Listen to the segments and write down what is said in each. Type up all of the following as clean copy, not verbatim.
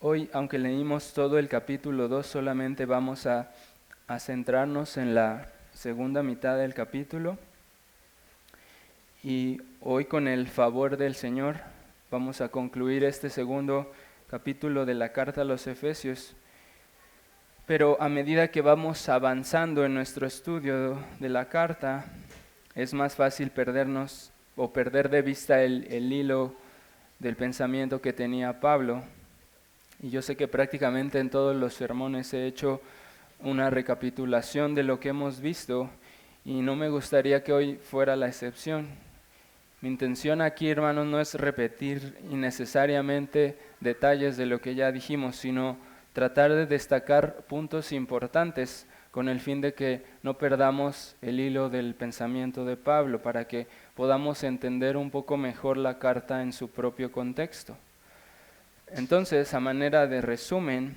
Hoy, aunque leímos todo el capítulo 2, solamente vamos a centrarnos en la segunda mitad del capítulo. Y hoy, con el favor del Señor, vamos a concluir este segundo capítulo de la carta a los Efesios. Pero a medida que vamos avanzando en nuestro estudio de la carta, es más fácil perdernos o perder de vista el hilo del pensamiento que tenía Pablo. Y yo sé que prácticamente en todos los sermones he hecho una recapitulación de lo que hemos visto y no me gustaría que hoy fuera la excepción. Mi intención aquí, hermanos, no es repetir innecesariamente detalles de lo que ya dijimos, sino tratar de destacar puntos importantes con el fin de que no perdamos el hilo del pensamiento de Pablo, para que podamos entender un poco mejor la carta en su propio contexto. Entonces, a manera de resumen,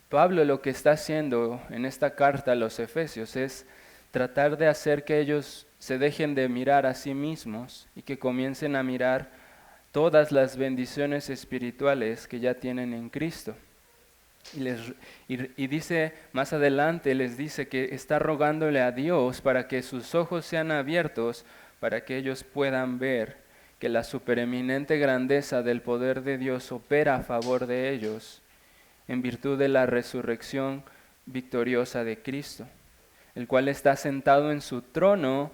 Pablo lo que está haciendo en esta carta a los Efesios es tratar de hacer que ellos se dejen de mirar a sí mismos y que comiencen a mirar todas las bendiciones espirituales que ya tienen en Cristo. Y dice más adelante, les dice que está rogándole a Dios para que sus ojos sean abiertos, para que ellos puedan ver que la supereminente grandeza del poder de Dios opera a favor de ellos en virtud de la resurrección victoriosa de Cristo, el cual está sentado en su trono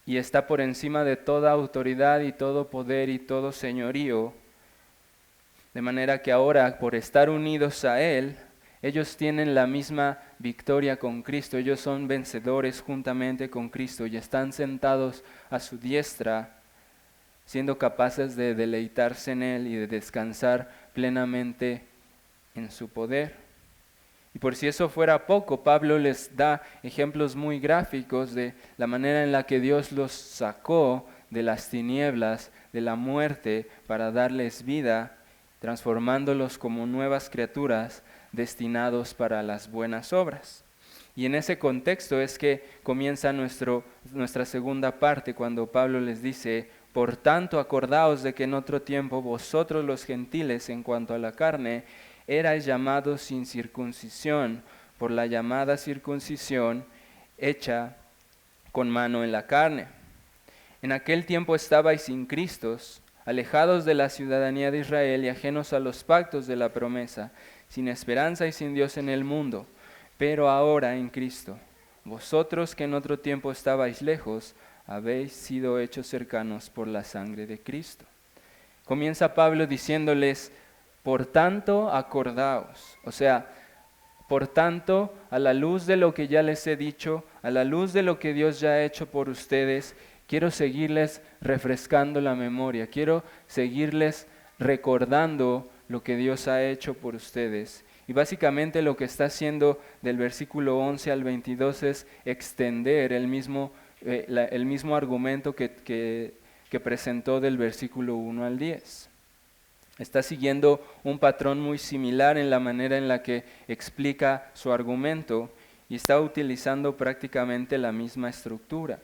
y está por encima de toda autoridad y todo poder y todo señorío, de manera que ahora, por estar unidos a Él, ellos tienen la misma victoria con Cristo, ellos son vencedores juntamente con Cristo y están sentados a su diestra, siendo capaces de deleitarse en Él y de descansar plenamente en su poder. Y por si eso fuera poco, Pablo les da ejemplos muy gráficos de la manera en la que Dios los sacó de las tinieblas, de la muerte, para darles vida, transformándolos como nuevas criaturas destinados para las buenas obras. Y en ese contexto es que comienza nuestra segunda parte, cuando Pablo les dice: por tanto, acordaos de que en otro tiempo vosotros los gentiles, en cuanto a la carne, erais llamados sin circuncisión, por la llamada circuncisión hecha con mano en la carne. En aquel tiempo estabais sin Cristo, alejados de la ciudadanía de Israel y ajenos a los pactos de la promesa, sin esperanza y sin Dios en el mundo. Pero ahora en Cristo, vosotros que en otro tiempo estabais lejos, habéis sido hechos cercanos por la sangre de Cristo. Comienza Pablo diciéndoles: por tanto, acordaos. O sea, por tanto, a la luz de lo que ya les he dicho, a la luz de lo que Dios ya ha hecho por ustedes, quiero seguirles refrescando la memoria, quiero seguirles recordando lo que Dios ha hecho por ustedes. Y básicamente lo que está haciendo del versículo 11 al 22 es extender el mismo argumento que presentó del versículo 1 al 10. Está siguiendo un patrón muy similar en la manera en la que explica su argumento y está utilizando prácticamente la misma estructura.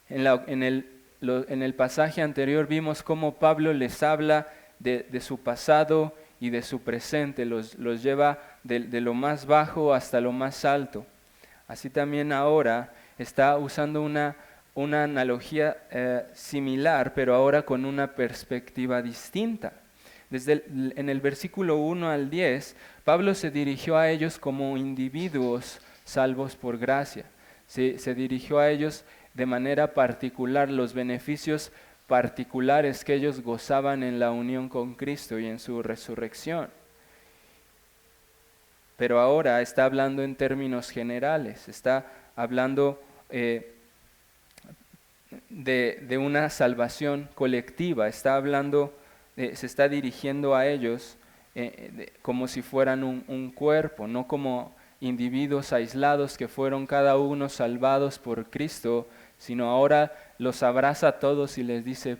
En el pasaje anterior vimos cómo Pablo les habla de su pasado y de su presente, los lleva de lo más bajo hasta lo más alto. Así también ahora está usando una analogía similar, pero ahora con una perspectiva distinta. En el versículo 1 al 10, Pablo se dirigió a ellos como individuos salvos por gracia. Se dirigió a ellos de manera particular, los beneficios particulares que ellos gozaban en la unión con Cristo y en su resurrección. Pero ahora está hablando en términos generales, está hablando de una salvación colectiva, está hablando, se está dirigiendo a ellos como si fueran un cuerpo, no como individuos aislados que fueron cada uno salvados por Cristo, sino ahora los abraza a todos y les dice: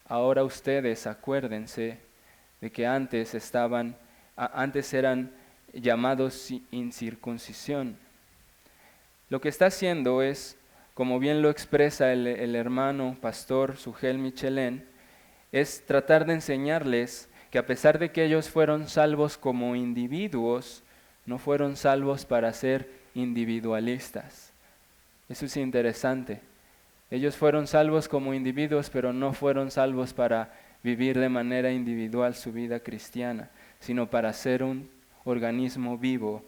ahora ustedes acuérdense de que antes eran llamados incircuncisión. Lo que está haciendo es, como bien lo expresa el hermano pastor Sugel Michelén, es tratar de enseñarles que a pesar de que ellos fueron salvos como individuos, no fueron salvos para ser individualistas. Eso es interesante. Ellos fueron salvos como individuos, pero no fueron salvos para vivir de manera individual su vida cristiana, sino para ser un organismo vivo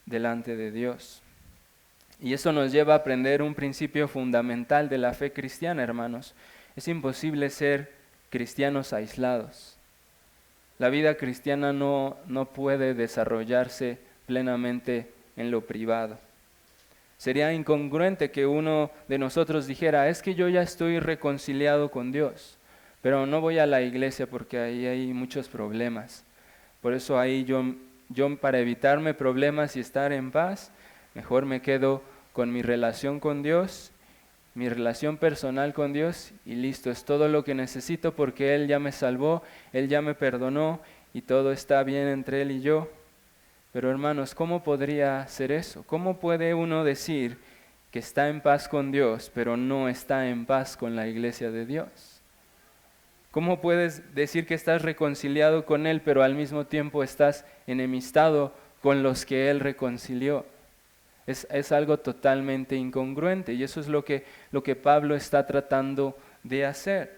delante de Dios. Y eso nos lleva a aprender un principio fundamental de la fe cristiana, hermanos. Es imposible ser cristianos aislados. La vida cristiana no puede desarrollarse plenamente en lo privado. Sería incongruente que uno de nosotros dijera, es que yo ya estoy reconciliado con Dios, pero no voy a la iglesia porque ahí hay muchos problemas. Por eso ahí yo para evitarme problemas y estar en paz, mejor me quedo con mi relación con Dios, mi relación personal con Dios y listo, es todo lo que necesito porque Él ya me salvó, Él ya me perdonó y todo está bien entre Él y yo. Pero hermanos, ¿cómo podría ser eso? ¿Cómo puede uno decir que está en paz con Dios, pero no está en paz con la iglesia de Dios? ¿Cómo puedes decir que estás reconciliado con Él, pero al mismo tiempo estás enemistado con los que Él reconcilió? Es algo totalmente incongruente y eso es lo que Pablo está tratando de hacer.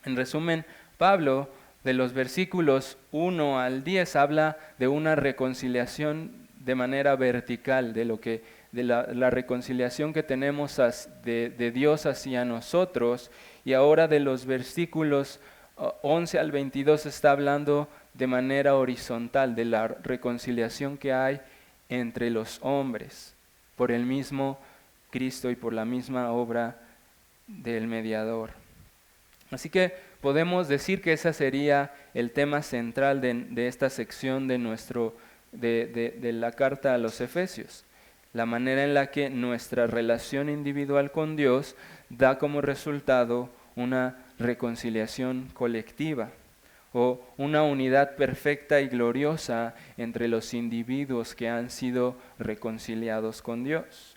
En resumen, Pablo, de los versículos 1 al 10, habla de una reconciliación de manera vertical, de la reconciliación que tenemos de Dios hacia nosotros, y ahora de los versículos 11 al 22 está hablando de manera horizontal, de la reconciliación que hay entre los hombres, por el mismo Cristo y por la misma obra del mediador. Así que podemos decir que ese sería el tema central de esta sección de la carta a los Efesios, la manera en la que nuestra relación individual con Dios da como resultado una reconciliación colectiva, o una unidad perfecta y gloriosa entre los individuos que han sido reconciliados con Dios.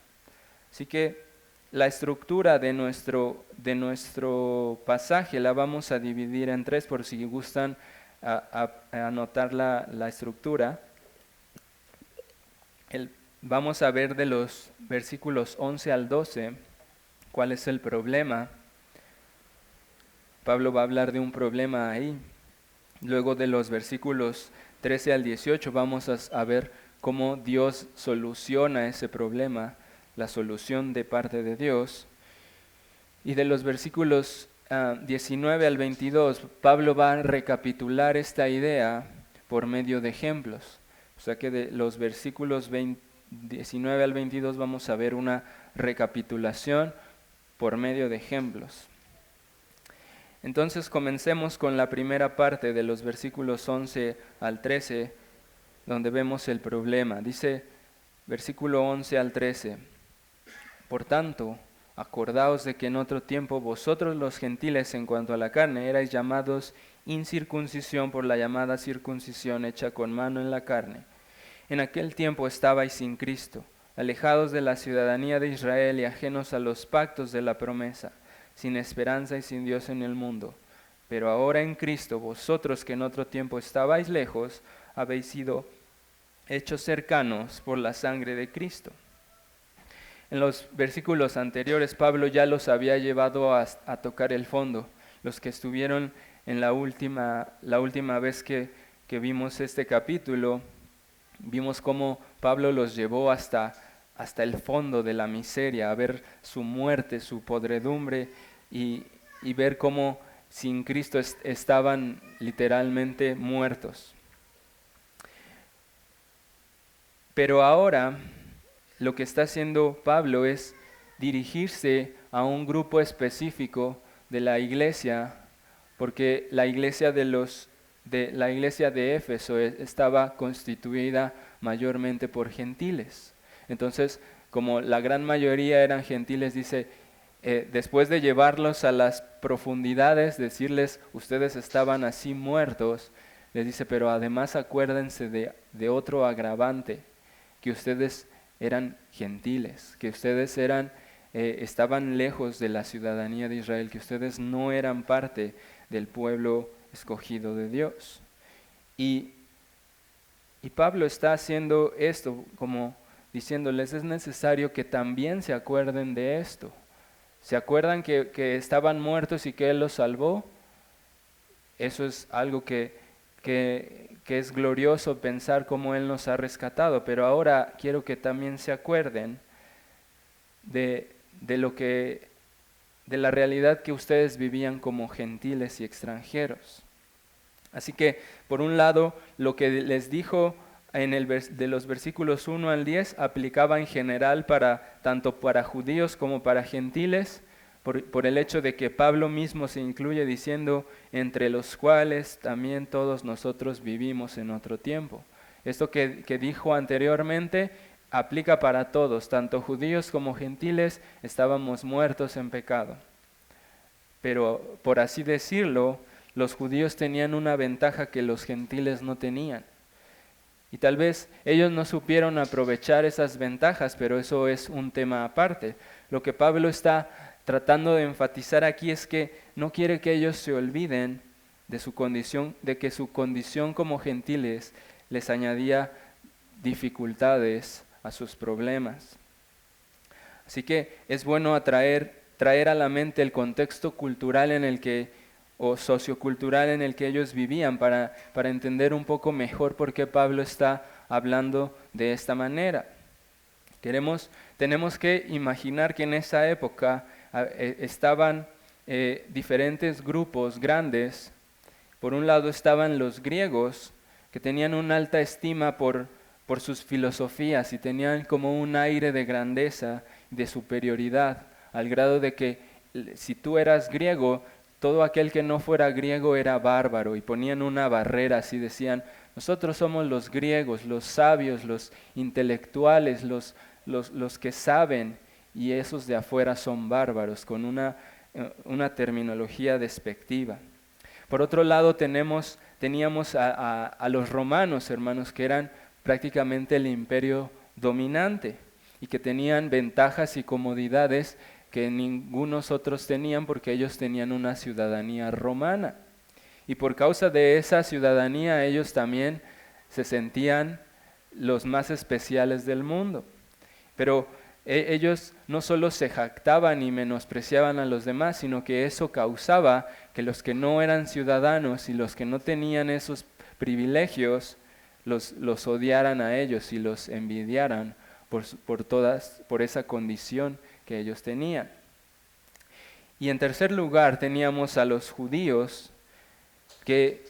Así que la estructura de nuestro pasaje la vamos a dividir en tres, por si gustan anotar la estructura. Vamos a ver de los versículos 11 al 12 cuál es el problema. Pablo va a hablar de un problema ahí. Luego de los versículos 13 al 18 vamos a ver cómo Dios soluciona ese problema, la solución de parte de Dios. Y de los versículos 19 al 22, Pablo va a recapitular esta idea por medio de ejemplos. O sea que de los versículos 19 al 22 vamos a ver una recapitulación por medio de ejemplos. Entonces comencemos con la primera parte de los versículos 11 al 13, donde vemos el problema. Dice, versículo 11 al 13, por tanto, acordaos de que en otro tiempo vosotros los gentiles en cuanto a la carne erais llamados incircuncisión por la llamada circuncisión hecha con mano en la carne. En aquel tiempo estabais sin Cristo, alejados de la ciudadanía de Israel y ajenos a los pactos de la promesa, sin esperanza y sin Dios en el mundo. Pero ahora en Cristo, vosotros que en otro tiempo estabais lejos, habéis sido hechos cercanos por la sangre de Cristo. En los versículos anteriores, Pablo ya los había llevado a tocar el fondo. Los que estuvieron en la última vez que vimos este capítulo, vimos cómo Pablo los llevó hasta el fondo de la miseria, a ver su muerte, su podredumbre y ver cómo sin Cristo estaban literalmente muertos. Pero ahora lo que está haciendo Pablo es dirigirse a un grupo específico de la iglesia, porque la iglesia de Éfeso estaba constituida mayormente por gentiles. Entonces, como la gran mayoría eran gentiles, dice, después de llevarlos a las profundidades, decirles, ustedes estaban así muertos, les dice, pero además acuérdense de otro agravante, que ustedes eran gentiles, que ustedes eran estaban lejos de la ciudadanía de Israel, que ustedes no eran parte del pueblo escogido de Dios. Y Pablo está haciendo esto como diciéndoles, es necesario que también se acuerden de esto. ¿Se acuerdan que estaban muertos y que Él los salvó? Eso es algo que es glorioso pensar cómo Él nos ha rescatado, pero ahora quiero que también se acuerden de la realidad que ustedes vivían como gentiles y extranjeros. Así que, por un lado, lo que les dijo de los versículos 1 al 10 aplicaba en general tanto para judíos como para gentiles, por el hecho de que Pablo mismo se incluye diciendo, entre los cuales también todos nosotros vivimos en otro tiempo. Esto que dijo anteriormente aplica para todos, tanto judíos como gentiles, estábamos muertos en pecado. Pero, por así decirlo, los judíos tenían una ventaja que los gentiles no tenían. Y tal vez ellos no supieron aprovechar esas ventajas, pero eso es un tema aparte. Lo que Pablo está tratando de enfatizar aquí es que no quiere que ellos se olviden de su condición, de que su condición como gentiles les añadía dificultades a sus problemas. Así que es bueno traer a la mente el contexto cultural o sociocultural en el que ellos vivían para entender un poco mejor por qué Pablo está hablando de esta manera. Tenemos que imaginar que en esa época estaban diferentes grupos grandes. Por un lado estaban los griegos, que tenían una alta estima por sus filosofías y tenían como un aire de grandeza, de superioridad, al grado de que si tú eras griego, todo aquel que no fuera griego era bárbaro, y ponían una barrera, así decían, nosotros somos los griegos, los sabios, los intelectuales, los que saben, y esos de afuera son bárbaros, con una terminología despectiva. Por otro lado teníamos a los romanos, hermanos, que eran prácticamente el imperio dominante y que tenían ventajas y comodidades que ningunos otros tenían porque ellos tenían una ciudadanía romana. Y por causa de esa ciudadanía ellos también se sentían los más especiales del mundo. Pero ellos no solo se jactaban y menospreciaban a los demás, sino que eso causaba que los que no eran ciudadanos y los que no tenían esos privilegios los odiaran a ellos y los envidiaran por esa condición que ellos tenían. Y en tercer lugar teníamos a los judíos, que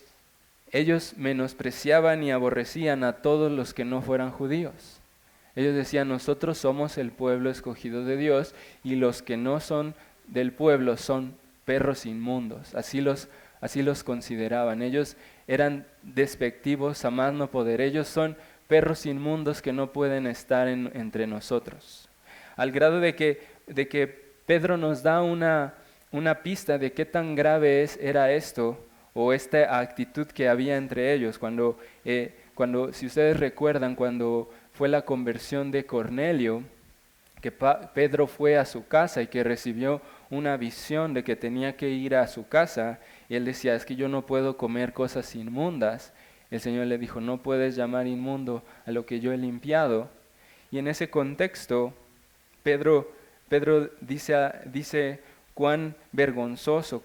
ellos menospreciaban y aborrecían a todos los que no fueran judíos. Ellos decían, nosotros somos el pueblo escogido de Dios y los que no son del pueblo son perros inmundos. Así los consideraban. Ellos eran despectivos a más no poder. Ellos son perros inmundos que no pueden estar entre nosotros. Al grado de que Pedro nos da una pista de qué tan grave era esto o esta actitud que había entre ellos. Cuando si ustedes recuerdan, cuando fue la conversión de Cornelio, que Pedro fue a su casa y que recibió una visión de que tenía que ir a su casa, y él decía, es que yo no puedo comer cosas inmundas. El Señor le dijo, no puedes llamar inmundo a lo que yo he limpiado. Y en ese contexto, Pedro dice cuán vergonzoso,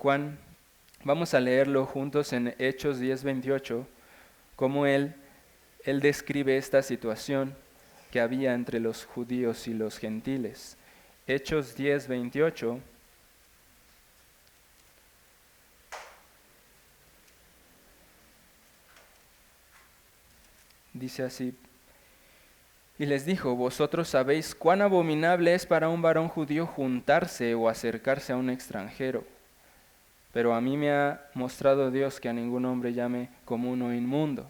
vamos a leerlo juntos en Hechos 10:28, cómo él describe esta situación que había entre los judíos y los gentiles. Hechos 10:28. Dice así, y les dijo, vosotros sabéis cuán abominable es para un varón judío juntarse o acercarse a un extranjero. Pero a mí me ha mostrado Dios que a ningún hombre llame común o inmundo.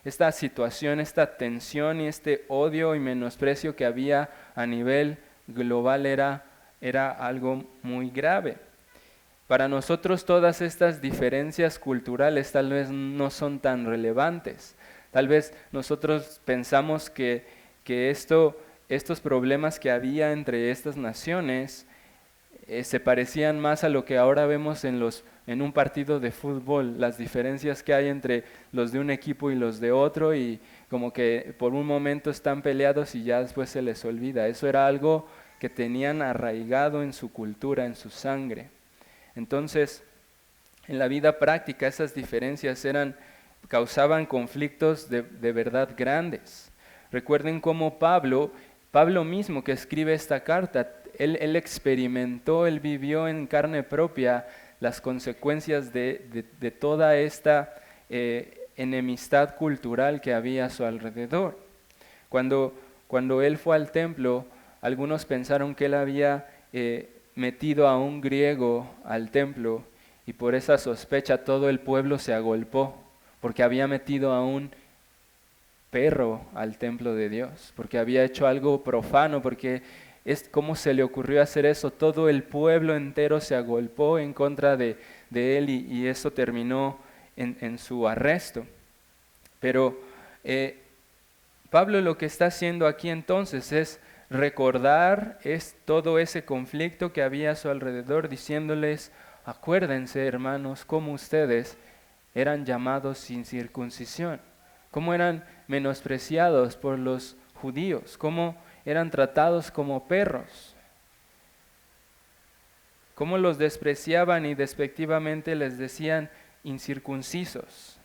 Esta situación, esta tensión y este odio y menosprecio que había a nivel global era algo muy grave. Para nosotros todas estas diferencias culturales tal vez no son tan relevantes. Tal vez nosotros pensamos que estos problemas que había entre estas naciones se parecían más a lo que ahora vemos en un partido de fútbol, las diferencias que hay entre los de un equipo y los de otro, y como que por un momento están peleados y ya después se les olvida. Eso era algo que tenían arraigado en su cultura, en su sangre. Entonces, en la vida práctica esas diferencias causaban conflictos de verdad grandes. Recuerden cómo Pablo mismo que escribe esta carta, él experimentó, él vivió en carne propia las consecuencias de toda esta enemistad cultural que había a su alrededor. Cuando él fue al templo, algunos pensaron que él había metido a un griego al templo, y por esa sospecha todo el pueblo se agolpó, porque había metido a un perro al templo de Dios, porque había hecho algo profano, porque ¿cómo se le ocurrió hacer eso? Todo el pueblo entero se agolpó en contra de él, y eso terminó en su arresto. Pero Pablo lo que está haciendo aquí entonces es recordar todo ese conflicto que había a su alrededor, diciéndoles: acuérdense, hermanos, cómo ustedes eran llamados sin circuncisión, cómo eran menospreciados por los judíos, cómo eran tratados como perros, cómo los despreciaban y despectivamente les decían incircuncisos,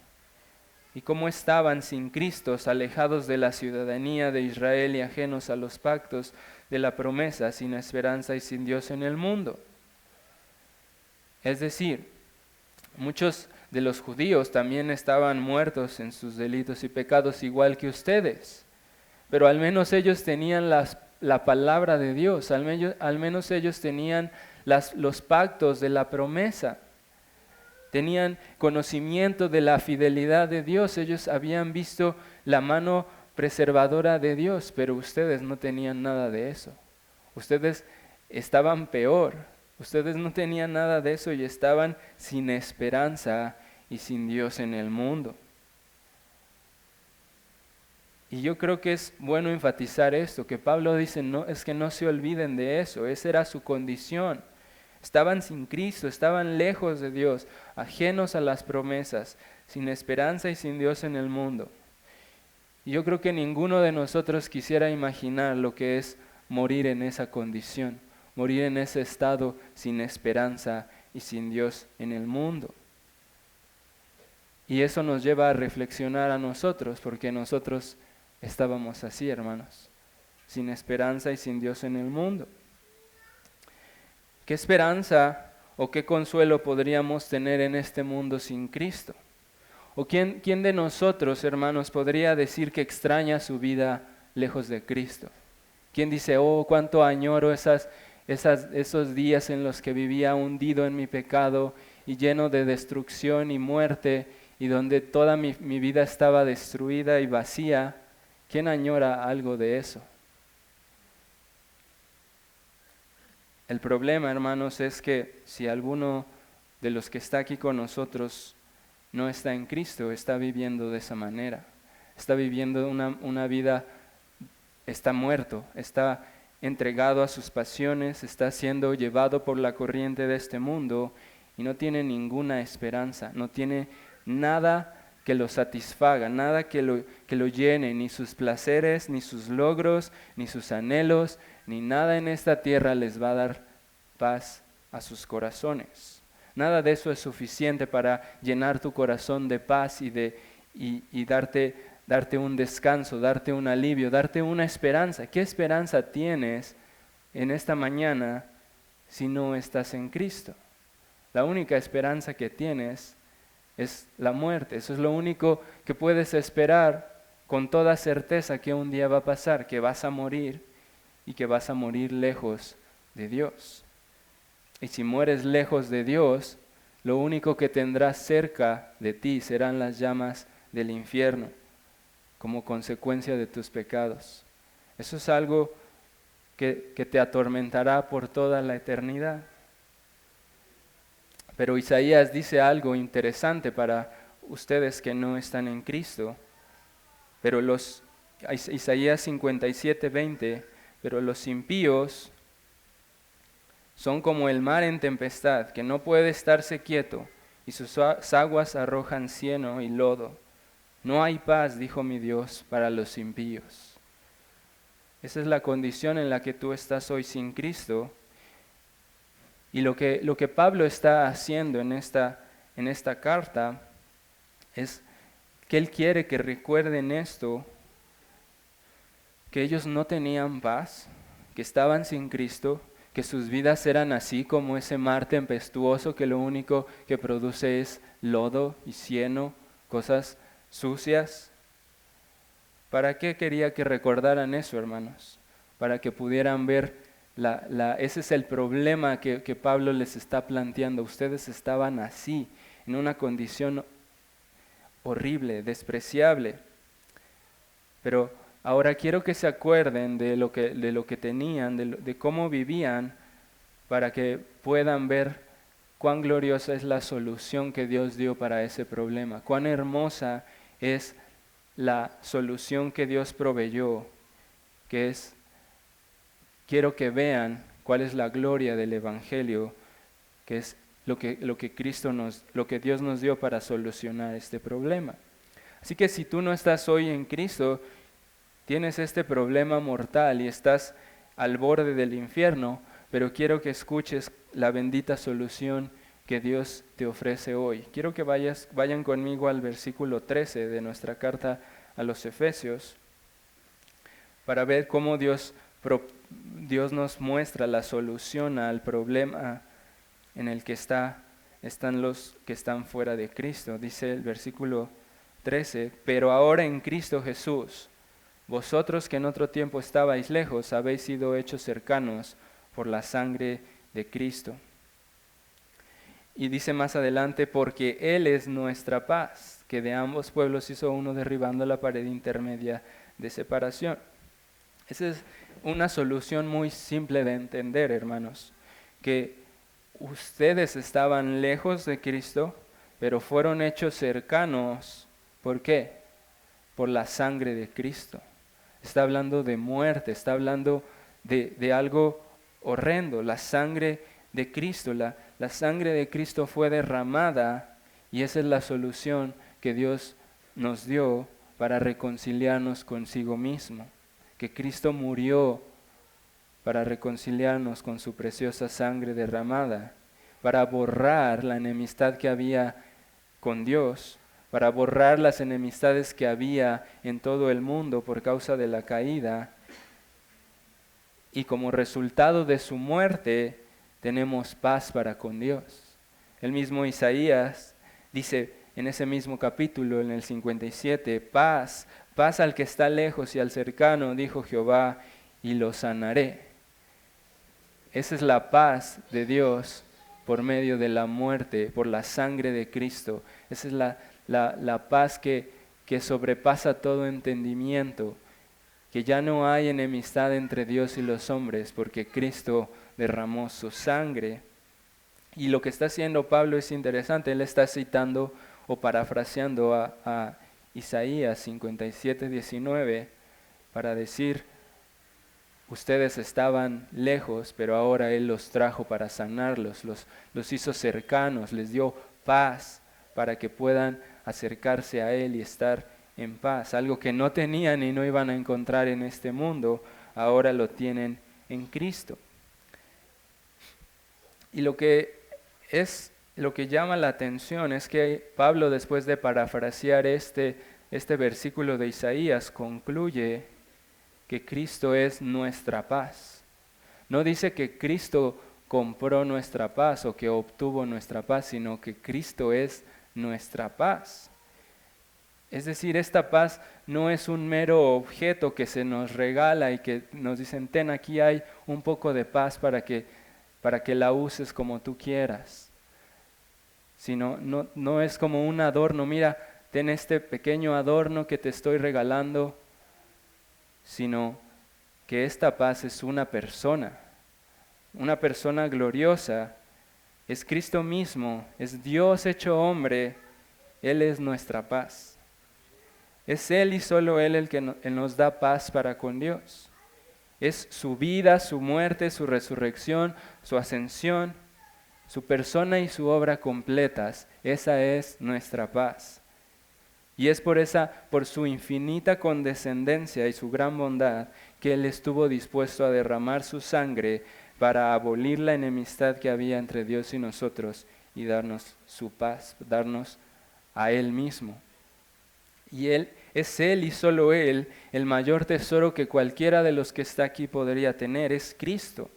y cómo estaban sin Cristo, alejados de la ciudadanía de Israel y ajenos a los pactos de la promesa, sin esperanza y sin Dios en el mundo. Es decir, muchos de los judíos también estaban muertos en sus delitos y pecados igual que ustedes, pero al menos ellos tenían la palabra de Dios, al menos ellos tenían los pactos de la promesa, tenían conocimiento de la fidelidad de Dios, ellos habían visto la mano preservadora de Dios, pero ustedes no tenían nada de eso. Ustedes estaban peor, ustedes no tenían nada de eso y estaban sin esperanza y sin Dios en el mundo. Y yo creo que es bueno enfatizar esto, que Pablo dice, no, es que no se olviden de eso, esa era su condición. Estaban sin Cristo, estaban lejos de Dios, ajenos a las promesas, sin esperanza y sin Dios en el mundo. Y yo creo que ninguno de nosotros quisiera imaginar lo que es morir en esa condición, morir en ese estado sin esperanza y sin Dios en el mundo. Y eso nos lleva a reflexionar a nosotros, porque nosotros estábamos así, hermanos, sin esperanza y sin Dios en el mundo. ¿Qué esperanza o qué consuelo podríamos tener en este mundo sin Cristo? ¿O quién de nosotros, hermanos, podría decir que extraña su vida lejos de Cristo? ¿Quién dice, oh, cuánto añoro esos días en los que vivía hundido en mi pecado y lleno de destrucción y muerte, y donde toda mi vida estaba destruida y vacía? ¿Quién añora algo de eso? El problema, hermanos, es que si alguno de los que está aquí con nosotros no está en Cristo, está viviendo de esa manera, está viviendo una vida, está muerto, está entregado a sus pasiones, está siendo llevado por la corriente de este mundo y no tiene ninguna esperanza, no tiene nada que lo satisfaga, nada que lo llene, ni sus placeres, ni sus logros, ni sus anhelos, ni nada en esta tierra les va a dar paz a sus corazones. Nada de eso es suficiente para llenar tu corazón de paz y darte un descanso, darte un alivio, darte una esperanza. ¿Qué esperanza tienes en esta mañana si no estás en Cristo? La única esperanza que tienes es la muerte. Eso es lo único que puedes esperar con toda certeza, que un día va a pasar, que vas a morir y que vas a morir lejos de Dios. Y si mueres lejos de Dios, lo único que tendrás cerca de ti serán las llamas del infierno, como consecuencia de tus pecados. Eso es algo que te atormentará por toda la eternidad. Pero Isaías dice algo interesante para ustedes que no están en Cristo. Pero Isaías 57:20, pero los impíos Son como el mar en tempestad, que no puede estarse quieto, y sus aguas arrojan cieno y lodo. No hay paz, dijo mi Dios, para los impíos. Esa es la condición en la que tú estás hoy sin Cristo. Y lo que Pablo está haciendo en esta carta es que él quiere que recuerden esto, que ellos no tenían paz, que estaban sin Cristo, que sus vidas eran así como ese mar tempestuoso que lo único que produce es lodo y cieno, cosas sucias. ¿Para qué quería que recordaran eso, hermanos? Para que pudieran ver, ese es el problema que Pablo les está planteando. Ustedes estaban así, en una condición horrible, despreciable. Pero ahora quiero que se acuerden de lo que tenían, de cómo vivían, para que puedan ver cuán gloriosa es la solución que Dios dio para ese problema, cuán hermosa es la solución que Dios proveyó, que es, quiero que vean cuál es la gloria del Evangelio, que es lo que Dios nos dio para solucionar este problema. Así que si tú no estás hoy en Cristo, tienes este problema mortal y estás al borde del infierno, pero quiero que escuches la bendita solución que Dios te ofrece hoy. Quiero que vayan conmigo al versículo 13 de nuestra carta a los Efesios, para ver cómo Dios nos muestra la solución al problema en el que están los que están fuera de Cristo. Dice el versículo 13, pero ahora en Cristo Jesús, vosotros que en otro tiempo estabais lejos, habéis sido hechos cercanos por la sangre de Cristo. Y dice más adelante, porque Él es nuestra paz, que de ambos pueblos hizo uno derribando la pared intermedia de separación. Esa es una solución muy simple de entender, hermanos, que ustedes estaban lejos de Cristo, pero fueron hechos cercanos. ¿Por qué? Por la sangre de Cristo. Está hablando de muerte, está hablando de algo horrendo. La sangre de Cristo, la sangre de Cristo fue derramada y esa es la solución que Dios nos dio para reconciliarnos consigo mismo. Que Cristo murió para reconciliarnos con su preciosa sangre derramada, para borrar la enemistad que había con Dios, para borrar las enemistades que había en todo el mundo por causa de la caída. Y como resultado de su muerte, tenemos paz para con Dios. El mismo Isaías dice en ese mismo capítulo, en el 57, paz al que está lejos y al cercano, dijo Jehová, y lo sanaré. Esa es la paz de Dios por medio de la muerte, por la sangre de Cristo. Esa es la paz que sobrepasa todo entendimiento, que ya no hay enemistad entre Dios y los hombres, porque Cristo derramó su sangre. Y lo que está haciendo Pablo es interesante, él está citando o parafraseando a Isaías 57:19 para decir, ustedes estaban lejos, pero ahora Él los trajo para sanarlos, los hizo cercanos, les dio paz para que puedan acercarse a Él y estar en paz. Algo que no tenían y no iban a encontrar en este mundo, ahora lo tienen en Cristo. Y lo que llama la atención es que Pablo, después de parafrasear este versículo de Isaías, concluye que Cristo es nuestra paz. No dice que Cristo compró nuestra paz o que obtuvo nuestra paz, sino que Cristo es nuestra paz. Es decir, esta paz no es un mero objeto que se nos regala y que nos dicen, ten, aquí hay un poco de paz para que la uses como tú quieras. Sino, no es como un adorno, mira, ten este pequeño adorno que te estoy regalando, sino que esta paz es una persona gloriosa, es Cristo mismo, es Dios hecho hombre, Él es nuestra paz. Es Él y solo Él el que nos da paz para con Dios. Es su vida, su muerte, su resurrección, su ascensión, su persona y su obra completas. Esa es nuestra paz. Y es por su infinita condescendencia y su gran bondad, que Él estuvo dispuesto a derramar su sangre para abolir la enemistad que había entre Dios y nosotros y darnos su paz, darnos a Él mismo. Y Él y solo Él, el mayor tesoro que cualquiera de los que está aquí podría tener, es Cristo.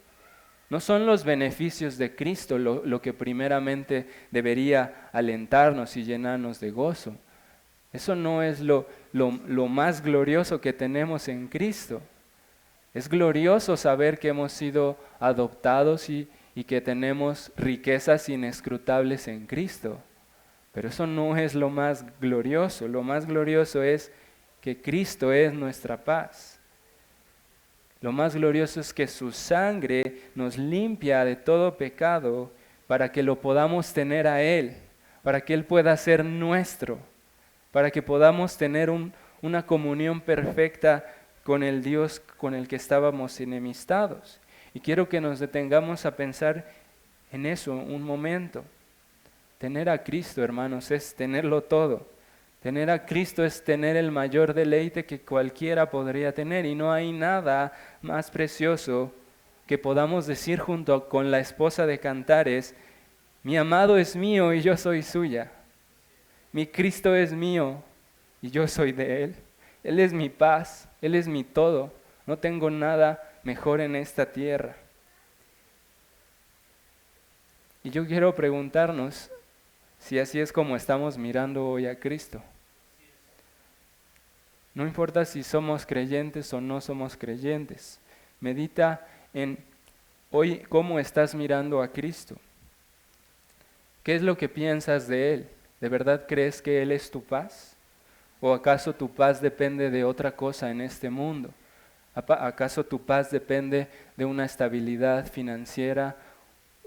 No son los beneficios de Cristo lo que primeramente debería alentarnos y llenarnos de gozo. Eso no es lo más glorioso que tenemos en Cristo. Es glorioso saber que hemos sido adoptados y que tenemos riquezas inescrutables en Cristo. Pero eso no es lo más glorioso. Lo más glorioso es que Cristo es nuestra paz. Lo más glorioso es que su sangre nos limpia de todo pecado para que lo podamos tener a Él, para que Él pueda ser nuestro, para que podamos tener una comunión perfecta con el Dios con el que estábamos enemistados. Y quiero que nos detengamos a pensar en eso un momento. Tener a Cristo, hermanos, es tenerlo todo. Tener a Cristo es tener el mayor deleite que cualquiera podría tener, y no hay nada más precioso que podamos decir junto con la esposa de Cantares: mi amado es mío y yo soy suya. Mi Cristo es mío y yo soy de Él. Él es mi paz, Él es mi todo. No tengo nada mejor en esta tierra. Y yo quiero preguntarnos si así es como estamos mirando hoy a Cristo. No importa si somos creyentes o no somos creyentes. Medita en hoy cómo estás mirando a Cristo. ¿Qué es lo que piensas de Él? ¿De verdad crees que Él es tu paz? ¿O acaso tu paz depende de otra cosa en este mundo? ¿Acaso tu paz depende de una estabilidad financiera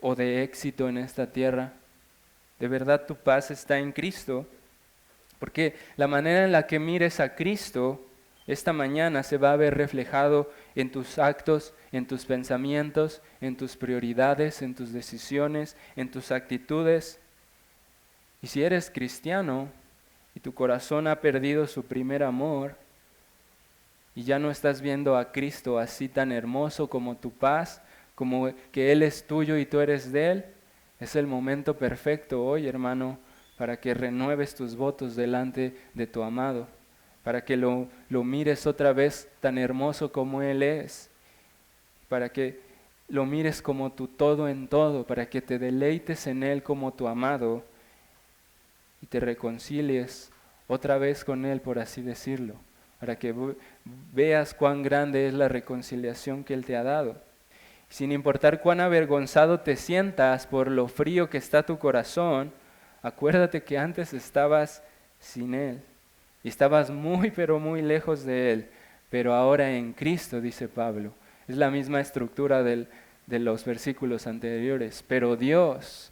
o de éxito en esta tierra? ¿De verdad tu paz está en Cristo? Porque la manera en la que mires a Cristo esta mañana se va a ver reflejado en tus actos, en tus pensamientos, en tus prioridades, en tus decisiones, en tus actitudes. Y si eres cristiano y tu corazón ha perdido su primer amor y ya no estás viendo a Cristo así tan hermoso como tu paz, como que Él es tuyo y tú eres de Él, es el momento perfecto hoy, hermano, para que renueves tus votos delante de tu amado, para que lo mires otra vez tan hermoso como Él es, para que lo mires como tu todo en todo, para que te deleites en Él como tu amado y te reconcilies otra vez con Él, por así decirlo, para que veas cuán grande es la reconciliación que Él te ha dado. Sin importar cuán avergonzado te sientas por lo frío que está tu corazón, acuérdate que antes estabas sin Él y estabas muy pero muy lejos de Él, pero ahora en Cristo, dice Pablo. Es la misma estructura de los versículos anteriores, pero Dios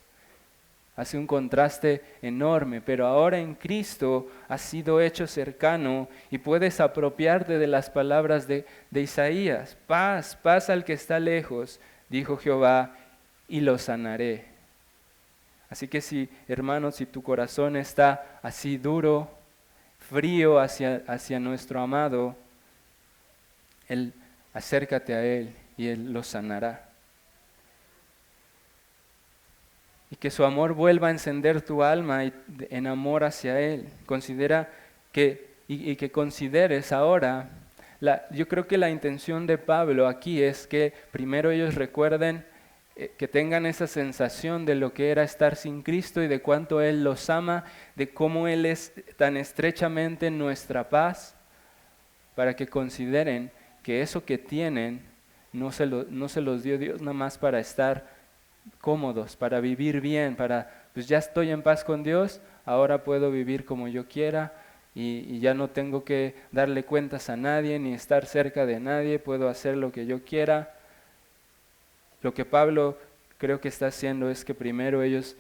hace un contraste enorme, pero ahora en Cristo has sido hecho cercano y puedes apropiarte de las palabras de Isaías. Paz, paz al que está lejos, dijo Jehová, y lo sanaré. Así que si, hermanos, si tu corazón está así duro, frío hacia nuestro amado, acércate a Él y Él lo sanará. Y que su amor vuelva a encender tu alma en amor hacia Él. Considera que consideres ahora, yo creo que la intención de Pablo aquí es que primero ellos recuerden, que tengan esa sensación de lo que era estar sin Cristo y de cuánto Él los ama, de cómo Él es tan estrechamente nuestra paz, para que consideren que eso que tienen no se los dio Dios nada más para estar cómodos, para vivir bien, pues ya estoy en paz con Dios, ahora puedo vivir como yo quiera y ya no tengo que darle cuentas a nadie ni estar cerca de nadie, puedo hacer lo que yo quiera. Lo que Pablo creo que está haciendo es que primero ellos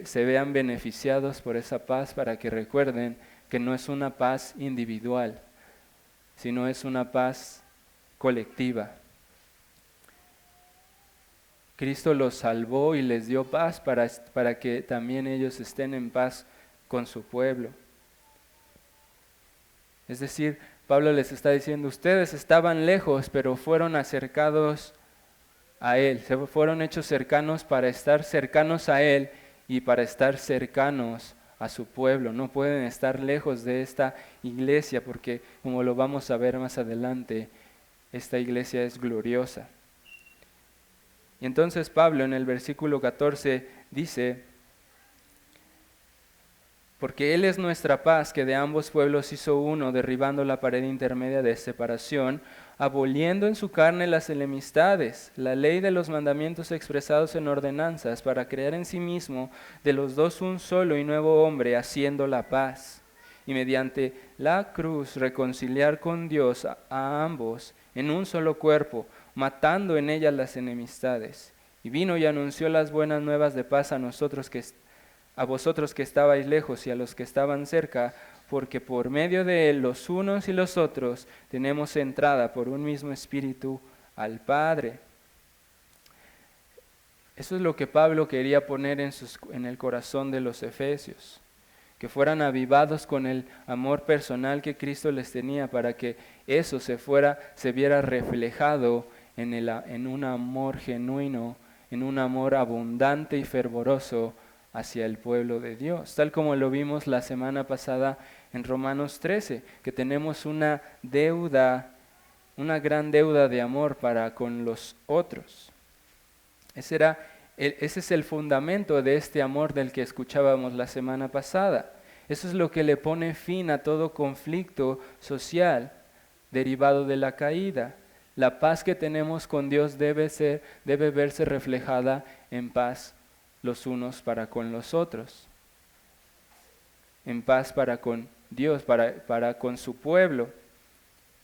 se vean beneficiados por esa paz, para que recuerden que no es una paz individual, sino es una paz colectiva. Cristo los salvó y les dio paz para que también ellos estén en paz con su pueblo. Es decir, Pablo les está diciendo, ustedes estaban lejos, pero fueron acercados a Él, se fueron hechos cercanos para estar cercanos a Él y para estar cercanos a su pueblo. No pueden estar lejos de esta iglesia porque, como lo vamos a ver más adelante, esta iglesia es gloriosa. Y entonces Pablo en el versículo 14 dice, porque Él es nuestra paz, que de ambos pueblos hizo uno, derribando la pared intermedia de separación, aboliendo en su carne las enemistades, la ley de los mandamientos expresados en ordenanzas, para crear en sí mismo de los dos un solo y nuevo hombre, haciendo la paz, y mediante la cruz reconciliar con Dios a ambos en un solo cuerpo, matando en ella las enemistades. Y vino y anunció las buenas nuevas de paz a vosotros que estabais lejos y a los que estaban cerca, porque por medio de Él los unos y los otros tenemos entrada por un mismo Espíritu al Padre. Eso es lo que Pablo quería poner en el corazón de los efesios, que fueran avivados con el amor personal que Cristo les tenía, para que eso se viera reflejado en un amor genuino, en un amor abundante y fervoroso hacia el pueblo de Dios, tal como lo vimos la semana pasada en Romanos 13, que tenemos una deuda, una gran deuda de amor para con los otros. Ese es el fundamento de este amor del que escuchábamos la semana pasada. Eso es lo que le pone fin a todo conflicto social derivado de la caída. La paz que tenemos con Dios debe verse reflejada en paz los unos para con los otros, en paz para con Dios, para con su pueblo.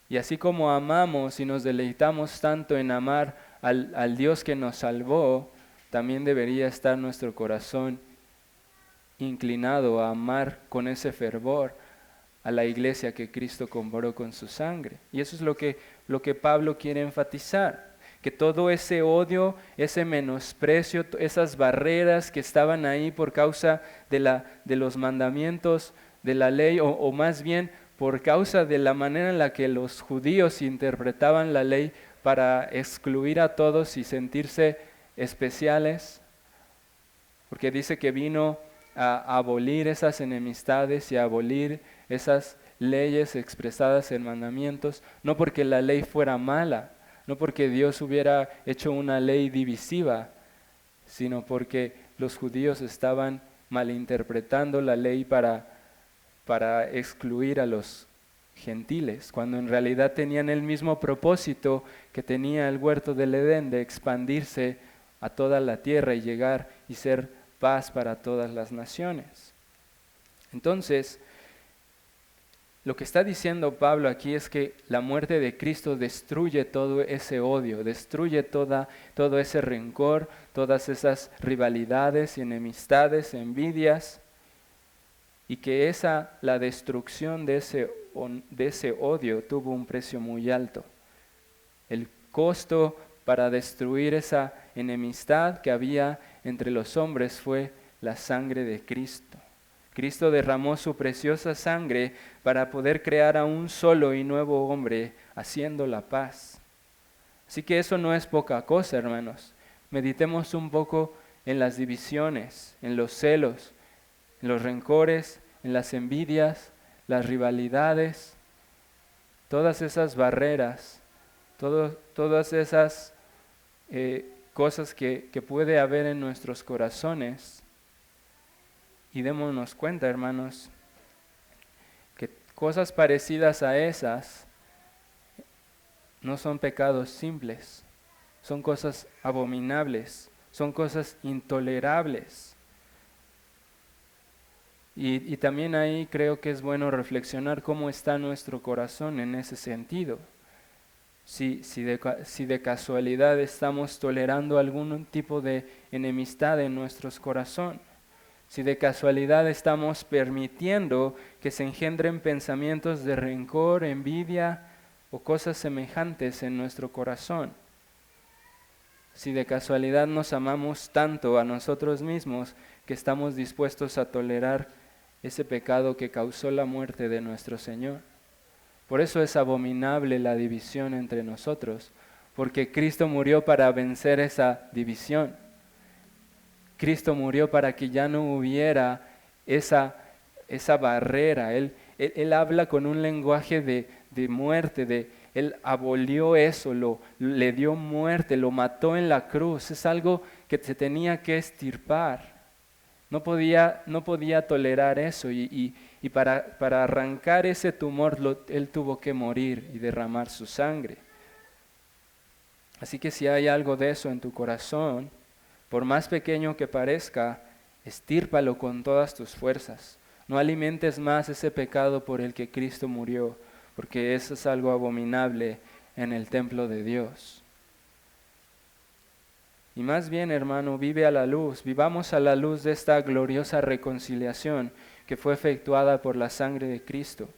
Y así como amamos y nos deleitamos tanto en amar al Dios que nos salvó, también debería estar nuestro corazón inclinado a amar con ese fervor a la iglesia que Cristo compró con su sangre. Y eso es lo que Pablo quiere enfatizar, que todo ese odio, ese menosprecio, esas barreras que estaban ahí por causa de los mandamientos de la ley, o más bien por causa de la manera en la que los judíos interpretaban la ley para excluir a todos y sentirse especiales, porque dice que vino a abolir esas enemistades y a abolir esas leyes expresadas en mandamientos, no porque la ley fuera mala, no porque Dios hubiera hecho una ley divisiva, sino porque los judíos estaban malinterpretando la ley para excluir a los gentiles, cuando en realidad tenían el mismo propósito que tenía el huerto del Edén, de expandirse a toda la tierra y llegar y ser paz para todas las naciones. Entonces, lo que está diciendo Pablo aquí es que la muerte de Cristo destruye todo ese odio, destruye todo ese rencor, todas esas rivalidades y enemistades, envidias, y que la destrucción de ese odio tuvo un precio muy alto. El costo para destruir esa enemistad que había entre los hombres fue la sangre de Cristo. Cristo derramó su preciosa sangre para poder crear a un solo y nuevo hombre, haciendo la paz. Así que eso no es poca cosa, hermanos. Meditemos un poco en las divisiones, en los celos, en los rencores, en las envidias, las rivalidades, todas esas barreras, todas esas cosas que puede haber en nuestros corazones. Y démonos cuenta, hermanos, que cosas parecidas a esas no son pecados simples, son cosas abominables, son cosas intolerables. Y también ahí creo que es bueno reflexionar cómo está nuestro corazón en ese sentido. Si de casualidad estamos tolerando algún tipo de enemistad en nuestros corazones. Si de casualidad estamos permitiendo que se engendren pensamientos de rencor, envidia o cosas semejantes en nuestro corazón. si de casualidad nos amamos tanto a nosotros mismos que estamos dispuestos a tolerar ese pecado que causó la muerte de nuestro Señor. Por eso es abominable la división entre nosotros, porque Cristo murió para vencer esa división. Cristo murió para que ya no hubiera esa barrera. Él habla con un lenguaje de muerte, Él abolió eso, le dio muerte, lo mató en la cruz. Es algo que se tenía que extirpar. No podía tolerar eso y para arrancar ese tumor Él tuvo que morir y derramar su sangre. Así que si hay algo de eso en tu corazón, por más pequeño que parezca, estírpalo con todas tus fuerzas. No alimentes más ese pecado por el que Cristo murió, porque eso es algo abominable en el templo de Dios. Y más bien, hermano, vive a la luz, vivamos a la luz de esta gloriosa reconciliación que fue efectuada por la sangre de Cristo.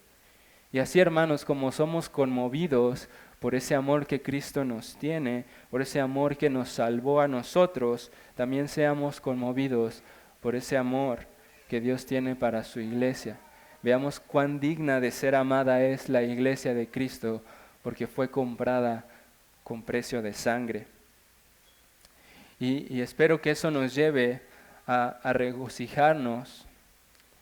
Y así, hermanos, como somos conmovidos por ese amor que Cristo nos tiene, por ese amor que nos salvó a nosotros, también seamos conmovidos por ese amor que Dios tiene para su iglesia. Veamos cuán digna de ser amada es la iglesia de Cristo, porque fue comprada con precio de sangre. Y espero que eso nos lleve a regocijarnos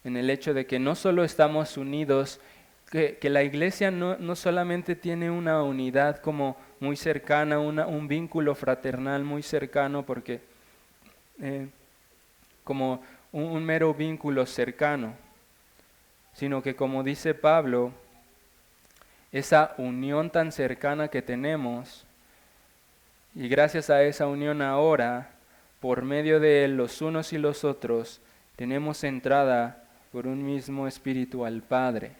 en el hecho de que no solo estamos unidos, que la iglesia no solamente tiene una unidad como muy cercana, un vínculo fraternal muy cercano, porque como un mero vínculo cercano, sino que como dice Pablo, esa unión tan cercana que tenemos, y gracias a esa unión ahora, por medio de los unos y los otros, tenemos entrada por un mismo espíritu al Padre.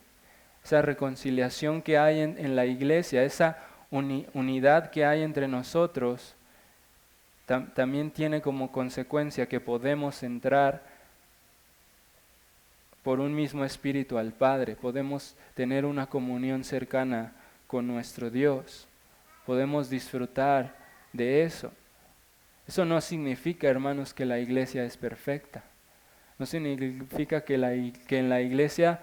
Esa reconciliación que hay en la iglesia, esa unidad que hay entre nosotros, también tiene como consecuencia que podemos entrar por un mismo espíritu al Padre. Podemos tener una comunión cercana con nuestro Dios. Podemos disfrutar de eso. Eso no significa, hermanos, que la iglesia es perfecta. No significa que en la iglesia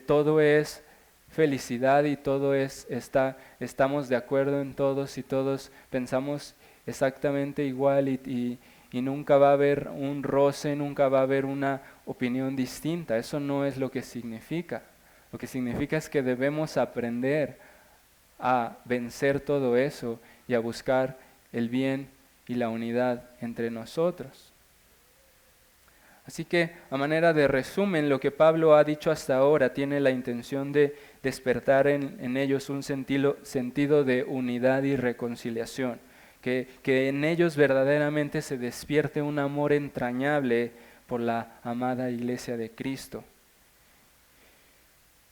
todo es felicidad y estamos de acuerdo en todos y todos pensamos exactamente igual y nunca va a haber un roce, nunca va a haber una opinión distinta. Eso no es lo que significa. Lo que significa es que debemos aprender a vencer todo eso y a buscar el bien y la unidad entre nosotros. Así que, a manera de resumen, lo que Pablo ha dicho hasta ahora tiene la intención de despertar en ellos un sentido de unidad y reconciliación, que en ellos verdaderamente se despierte un amor entrañable por la amada iglesia de Cristo.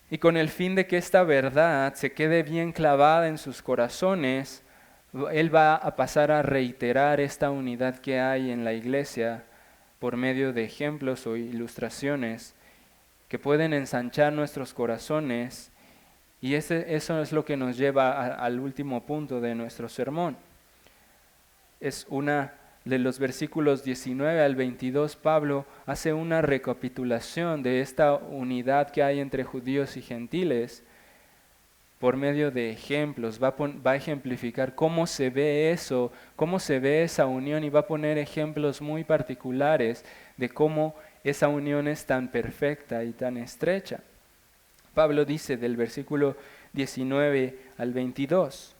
Y con el fin de que esta verdad se quede bien clavada en sus corazones, Él va a pasar a reiterar esta unidad que hay en la iglesia por medio de ejemplos o ilustraciones que pueden ensanchar nuestros corazones, y eso es lo que nos lleva al último punto de nuestro sermón. Es una de los versículos 19 al 22, Pablo hace una recapitulación de esta unidad que hay entre judíos y gentiles por medio de ejemplos. Va a ejemplificar cómo se ve eso, cómo se ve esa unión, y va a poner ejemplos muy particulares de cómo esa unión es tan perfecta y tan estrecha. Pablo dice del versículo 19 al 22,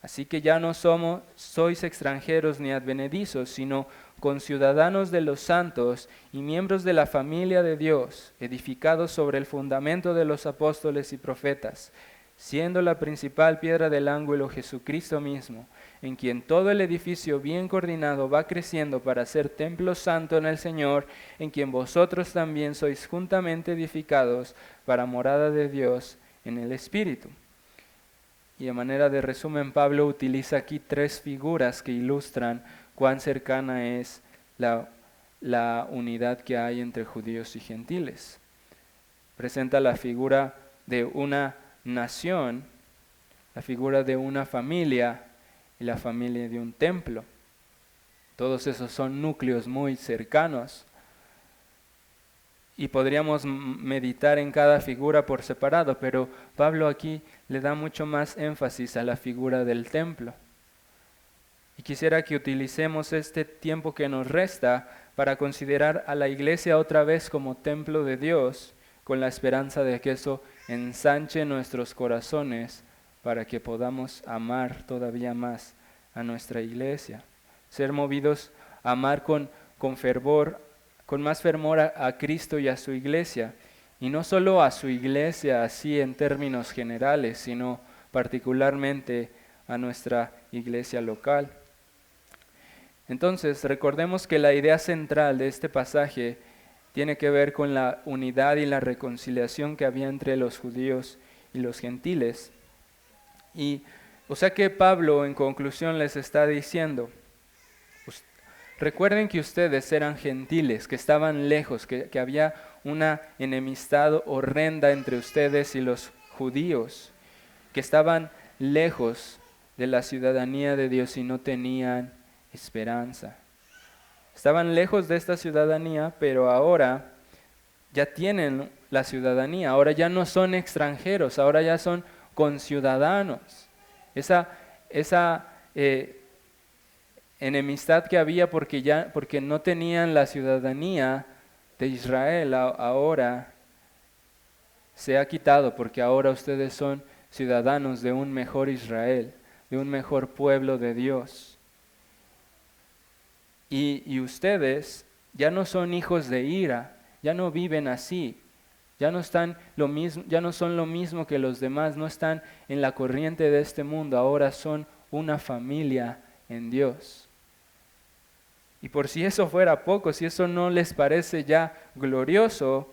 así que ya no sois extranjeros ni advenedizos, sino conciudadanos de los santos y miembros de la familia de Dios, edificados sobre el fundamento de los apóstoles y profetas, siendo la principal piedra del ángulo Jesucristo mismo, en quien todo el edificio bien coordinado va creciendo para ser templo santo en el Señor, en quien vosotros también sois juntamente edificados para morada de Dios en el Espíritu. Y a manera de resumen, Pablo utiliza aquí 3 figuras que ilustran cuán cercana es la unidad que hay entre judíos y gentiles. Presenta la figura de una nación, la figura de una familia y la familia de un templo. Todos esos son núcleos muy cercanos. Y podríamos meditar en cada figura por separado, pero Pablo aquí le da mucho más énfasis a la figura del templo. Y quisiera que utilicemos este tiempo que nos resta para considerar a la iglesia otra vez como templo de Dios, con la esperanza de que eso ensanche nuestros corazones para que podamos amar todavía más a nuestra iglesia. Ser movidos a amar con fervor, con más fervor a Cristo y a su iglesia. Y no solo a su iglesia así en términos generales, sino particularmente a nuestra iglesia local. Entonces, recordemos que la idea central de este pasaje tiene que ver con la unidad y la reconciliación que había entre los judíos y los gentiles. Y, o sea que Pablo, en conclusión, les está diciendo, recuerden que ustedes eran gentiles, que estaban lejos, que había una enemistad horrenda entre ustedes y los judíos, que estaban lejos de la ciudadanía de Dios y no tenían esperanza. Estaban lejos de esta ciudadanía, pero ahora ya tienen la ciudadanía, ahora ya no son extranjeros, ahora ya son conciudadanos. Esa enemistad que había porque no tenían la ciudadanía de Israel, ahora se ha quitado, porque ahora ustedes son ciudadanos de un mejor Israel, de un mejor pueblo de Dios. Y ustedes ya no son hijos de ira, ya no viven así, ya no son lo mismo que los demás, no están en la corriente de este mundo, ahora son una familia en Dios. Y por si eso fuera poco, si eso no les parece ya glorioso,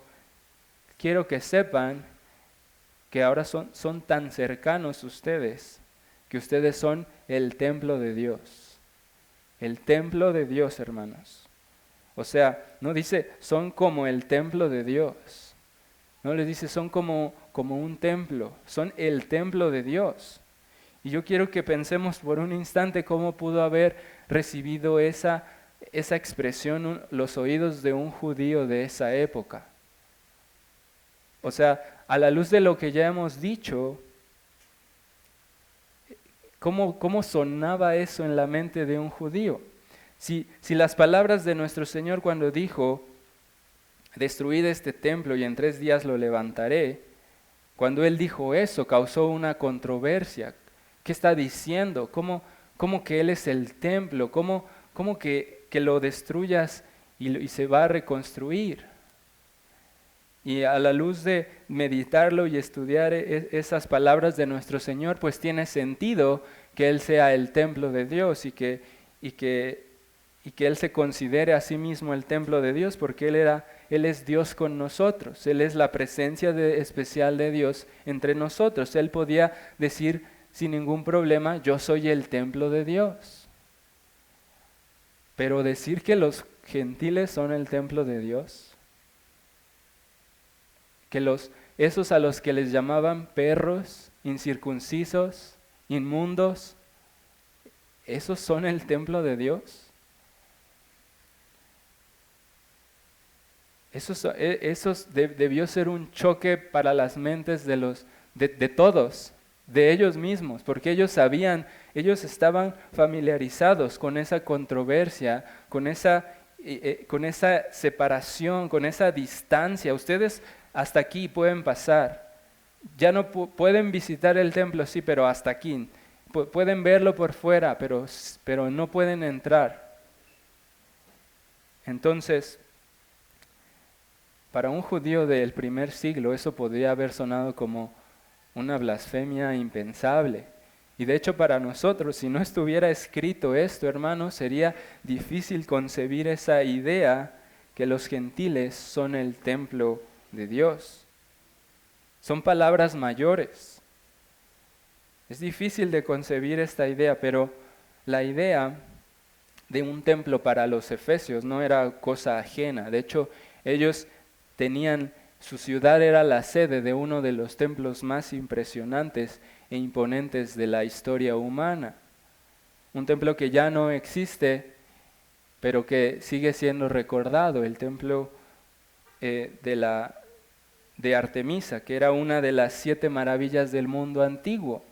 quiero que sepan que ahora son tan cercanos ustedes, que ustedes son el templo de Dios. El templo de Dios, hermanos. O sea, no dice son como el templo de Dios. No les dice son como un templo, son el templo de Dios. Y yo quiero que pensemos por un instante cómo pudo haber recibido esa expresión los oídos de un judío de esa época. O sea, a la luz de lo que ya hemos dicho, ¿cómo sonaba eso en la mente de un judío? Si las palabras de nuestro Señor cuando dijo, destruid este templo y en 3 días lo levantaré, cuando Él dijo eso causó una controversia. ¿Qué está diciendo? ¿Cómo que Él es el templo? ¿Cómo que lo destruyas y se va a reconstruir? Y a la luz de meditarlo y estudiar esas palabras de nuestro Señor, pues tiene sentido que Él sea el templo de Dios y que Él se considere a sí mismo el templo de Dios, porque Él es Dios con nosotros, Él es la presencia especial de Dios entre nosotros. Él podía decir sin ningún problema, yo soy el templo de Dios. Pero decir que los gentiles son el templo de Dios, que esos a los que les llamaban perros, incircuncisos, inmundos, ¿esos son el templo de Dios? Esos debió ser un choque para las mentes de todos, de ellos mismos, porque ellos estaban familiarizados con esa controversia, con esa separación, con esa distancia. Ustedes hasta aquí pueden pasar, ya no pueden visitar el templo, sí, pero hasta aquí. Pueden verlo por fuera, pero no pueden entrar. Entonces, para un judío del primer siglo eso podría haber sonado como una blasfemia impensable. Y de hecho para nosotros, si no estuviera escrito esto, hermanos, sería difícil concebir esa idea que los gentiles son el templo de Dios. Son palabras mayores. Es difícil de concebir esta idea, pero la idea de un templo para los efesios no era cosa ajena. De hecho, ellos su ciudad era la sede de uno de los templos más impresionantes e imponentes de la historia humana. Un templo que ya no existe pero que sigue siendo recordado, el templo de Artemisa, que era una de las 7 maravillas del mundo antiguo.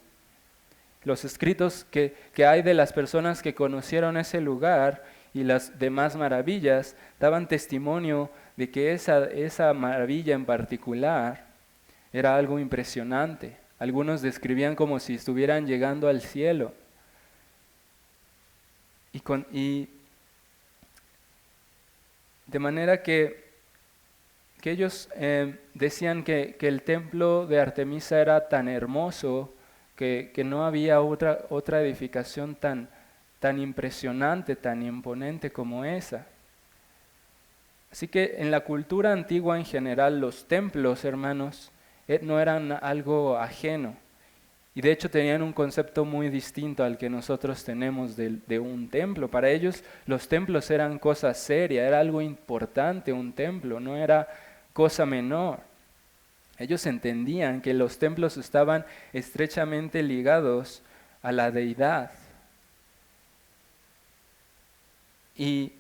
Los escritos que hay de las personas que conocieron ese lugar y las demás maravillas daban testimonio de que esa maravilla en particular era algo impresionante. Algunos describían como si estuvieran llegando al cielo. Y de manera que ellos decían que el templo de Artemisa era tan hermoso que no había otra edificación tan impresionante, tan imponente como esa. Así que en la cultura antigua en general, los templos, hermanos, no eran algo ajeno. Y de hecho tenían un concepto muy distinto al que nosotros tenemos de un templo. Para ellos los templos eran cosa seria, era algo importante un templo, no era cosa menor. Ellos entendían que los templos estaban estrechamente ligados a la deidad. Y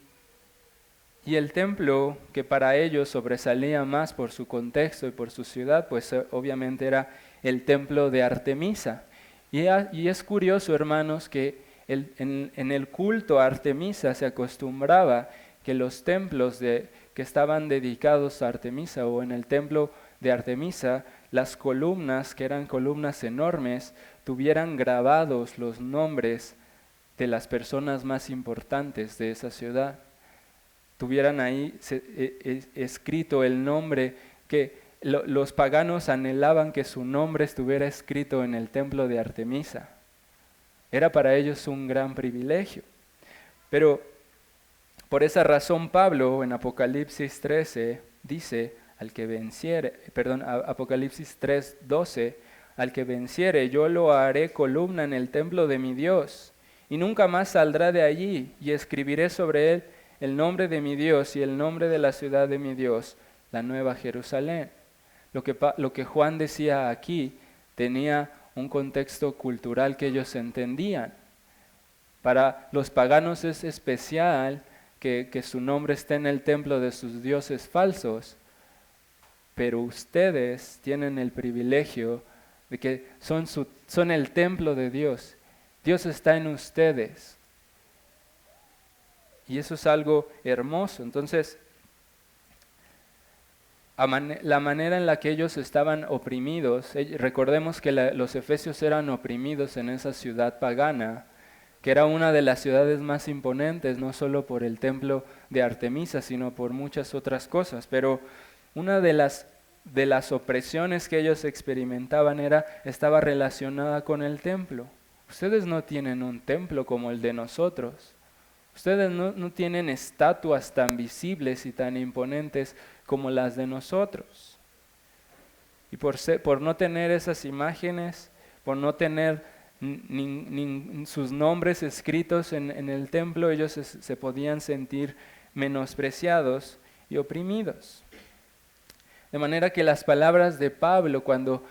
el templo, que para ellos sobresalía más por su contexto y por su ciudad, pues obviamente era el templo de Artemisa. Y es curioso, hermanos, que en el culto a Artemisa se acostumbraba que los templos que estaban dedicados a Artemisa, o en el templo de Artemisa, las columnas, que eran columnas enormes, tuvieran grabados los nombres de las personas más importantes de esa ciudad. Tuvieran ahí escrito el nombre que los paganos anhelaban que su nombre estuviera escrito en el templo de Artemisa. Era para ellos un gran privilegio. Pero por esa razón Pablo en Apocalipsis 13 dice, Apocalipsis 3:12, al que venciere yo lo haré columna en el templo de mi Dios, y nunca más saldrá de allí, y escribiré sobre él el nombre de mi Dios y el nombre de la ciudad de mi Dios, la nueva Jerusalén. Lo que Juan decía aquí tenía un contexto cultural que ellos entendían. Para los paganos es especial que su nombre esté en el templo de sus dioses falsos, pero ustedes tienen el privilegio de que son el templo de Dios. Dios está en ustedes. Y eso es algo hermoso. Entonces, la manera en la que ellos estaban oprimidos, recordemos que los efesios eran oprimidos en esa ciudad pagana, que era una de las ciudades más imponentes, no solo por el templo de Artemisa, sino por muchas otras cosas. Pero una de las opresiones que ellos experimentaban estaba relacionada con el templo. Ustedes no tienen un templo como el de nosotros. Ustedes no tienen estatuas tan visibles y tan imponentes como las de nosotros. Y por no tener esas imágenes, por no tener sus nombres escritos en el templo, ellos se podían sentir menospreciados y oprimidos. De manera que las palabras de Pablo, cuando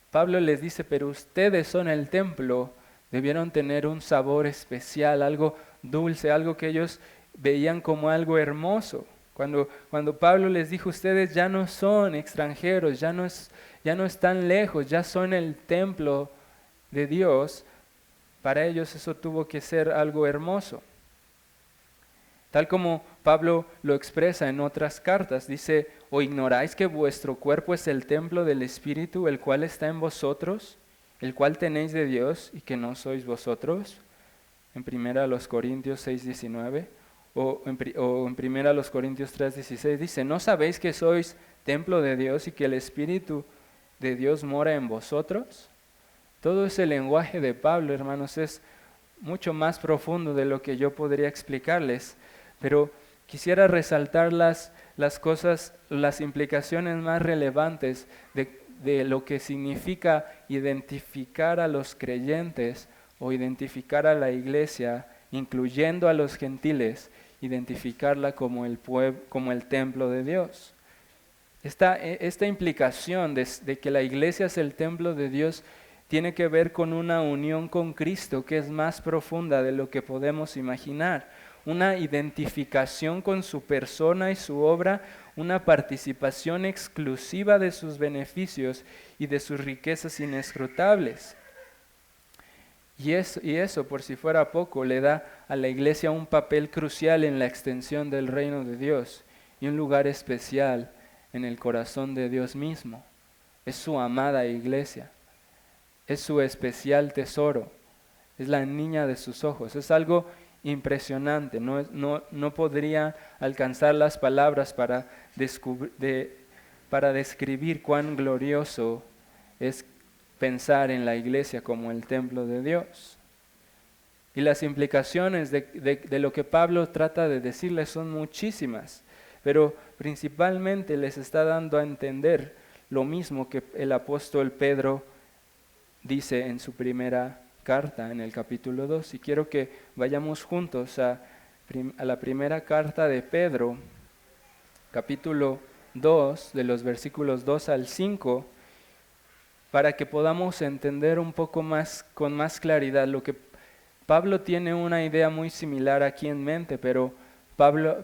Pablo les dice, pero ustedes son el templo, debieron tener un sabor especial, algo dulce, algo que ellos veían como algo hermoso. Cuando Pablo les dijo, ustedes ya no son extranjeros, ya no están lejos, ya son el templo de Dios, para ellos eso tuvo que ser algo hermoso. Tal como Pablo lo expresa en otras cartas, dice, ¿o ignoráis que vuestro cuerpo es el templo del Espíritu, el cual está en vosotros, el cual tenéis de Dios y que no sois vosotros? En 1 Corintios 6:19 o en 1 Corintios 3:16 dice, ¿no sabéis que sois templo de Dios y que el Espíritu de Dios mora en vosotros? Todo ese lenguaje de Pablo, hermanos, es mucho más profundo de lo que yo podría explicarles, pero quisiera resaltar las cosas, las implicaciones más relevantes de lo que significa identificar a los creyentes o identificar a la iglesia, incluyendo a los gentiles, identificarla como el templo de Dios. Esta implicación de que la iglesia es el templo de Dios tiene que ver con una unión con Cristo que es más profunda de lo que podemos imaginar. una identificación con su persona y su obra, una participación exclusiva de sus beneficios y de sus riquezas inescrutables. Y eso, por si fuera poco, le da a la iglesia un papel crucial en la extensión del reino de Dios y un lugar especial en el corazón de Dios mismo. Es su amada iglesia, es su especial tesoro, es la niña de sus ojos. Es algo impresionante, no podría alcanzar las palabras para describir cuán glorioso es pensar en la iglesia como el templo de Dios. Y las implicaciones de lo que Pablo trata de decirles son muchísimas, pero principalmente les está dando a entender lo mismo que el apóstol Pedro dice en su primera carta, en el capítulo 2. Y quiero que vayamos juntos a la primera carta de Pedro, capítulo 2, de los versículos 2 al 5, para que podamos entender un poco más, con más claridad, lo que Pablo tiene una idea muy similar aquí en mente, pero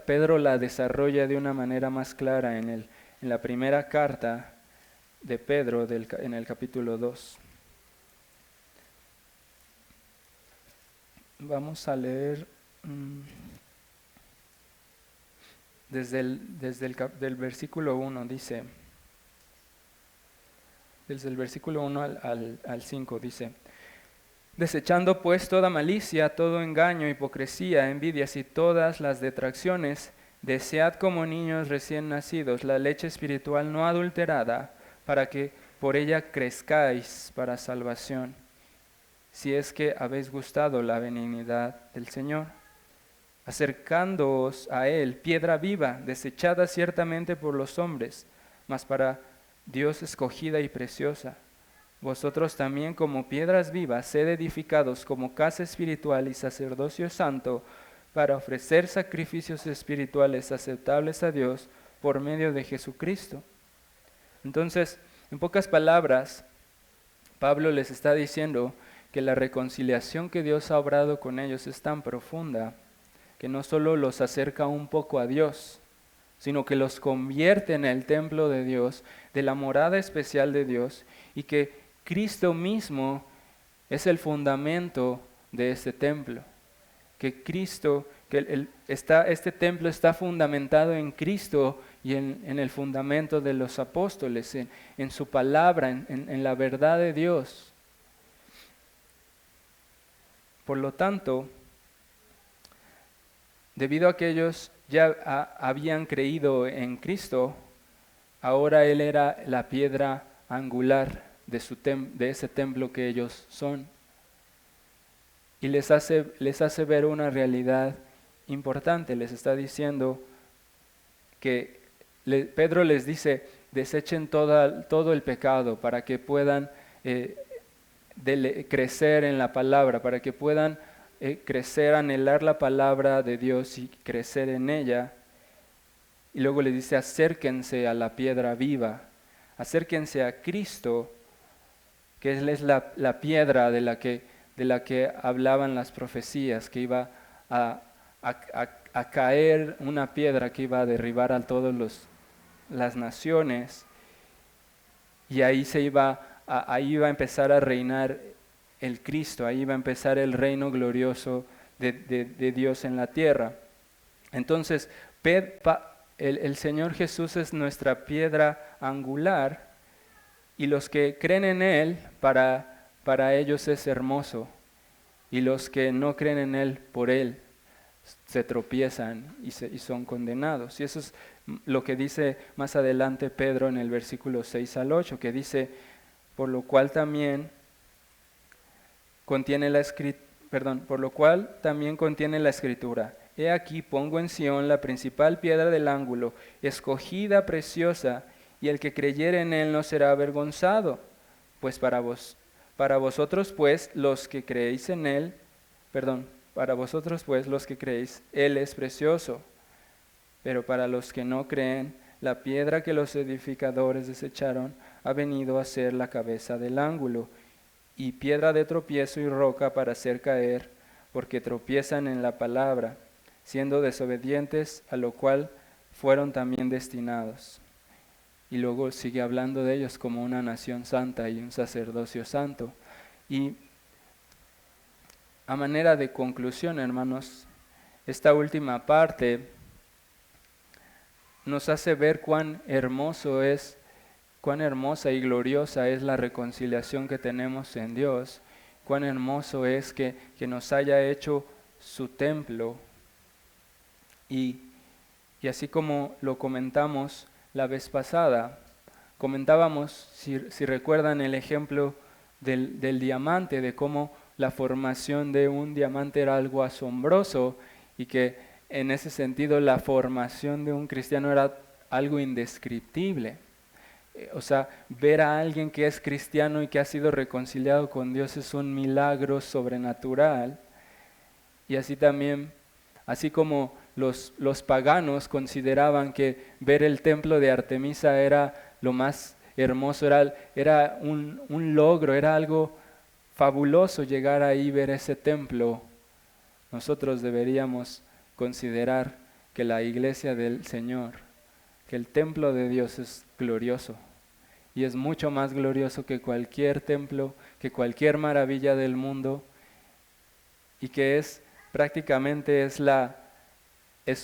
Pedro la desarrolla de una manera más clara en la primera carta de Pedro en el capítulo 2. Vamos a leer desde el versículo 1, dice, desde el versículo 1 al 5, dice: desechando pues toda malicia, todo engaño, hipocresía, envidias y todas las detracciones, desead como niños recién nacidos la leche espiritual no adulterada, para que por ella crezcáis para salvación, si es que habéis gustado la benignidad del Señor, acercándoos a Él, piedra viva, desechada ciertamente por los hombres, mas para Dios escogida y preciosa. Vosotros también como piedras vivas, sed edificados como casa espiritual y sacerdocio santo, para ofrecer sacrificios espirituales aceptables a Dios por medio de Jesucristo. Entonces, en pocas palabras, Pablo les está diciendo que la reconciliación que Dios ha obrado con ellos es tan profunda que no solo los acerca un poco a Dios, sino que los convierte en el templo de Dios, de la morada especial de Dios, y que Cristo mismo es el fundamento de este templo. Este templo está fundamentado en Cristo y en el fundamento de los apóstoles, en su palabra, en la verdad de Dios. Por lo tanto, debido a que ellos ya habían creído en Cristo, ahora Él era la piedra angular de ese templo que ellos son. Y les hace ver una realidad importante. Les está diciendo que Pedro les dice: desechen todo el pecado para que puedan crecer en la palabra, para que puedan crecer, anhelar la palabra de Dios y crecer en ella. Y luego les dice: acérquense a la piedra viva, acérquense a Cristo, que es la piedra de la que hablaban las profecías, que iba a caer una piedra que iba a derribar a todas las naciones, y ahí iba a empezar a reinar el Cristo, ahí iba a empezar el reino glorioso de Dios en la tierra. Entonces, el Señor Jesús es nuestra piedra angular, y los que creen en Él, para ellos es hermoso, y los que no creen en Él, por Él, se tropiezan y son condenados. Y eso es lo que dice más adelante Pedro en el versículo 6 al 8, que dice: por lo cual también contiene la escritura: he aquí pongo en Sión la principal piedra del ángulo, escogida, preciosa, y el que creyere en Él no será avergonzado. Pues para vosotros pues los que creéis, Él es precioso. Pero para los que no creen, la piedra que los edificadores desecharon ha venido a ser la cabeza del ángulo, y piedra de tropiezo y roca para hacer caer, porque tropiezan en la palabra, siendo desobedientes, a lo cual fueron también destinados. Y luego sigue hablando de ellos como una nación santa y un sacerdocio santo. Y a manera de conclusión, hermanos, esta última parte nos hace ver cuán hermosa y gloriosa es la reconciliación que tenemos en Dios, cuán hermoso es que nos haya hecho su templo. Y así como lo comentamos la vez pasada, comentábamos, si recuerdan el ejemplo del diamante, de cómo la formación de un diamante era algo asombroso y que en ese sentido la formación de un cristiano era algo indescriptible. O sea, ver a alguien que es cristiano y que ha sido reconciliado con Dios es un milagro sobrenatural. Y así también, así como los paganos consideraban que ver el templo de Artemisa era lo más hermoso, era un logro, era algo fabuloso llegar ahí y ver ese templo. Nosotros deberíamos considerar que la iglesia del Señor, que el templo de Dios es glorioso y es mucho más glorioso que cualquier templo, que cualquier maravilla del mundo, y que prácticamente es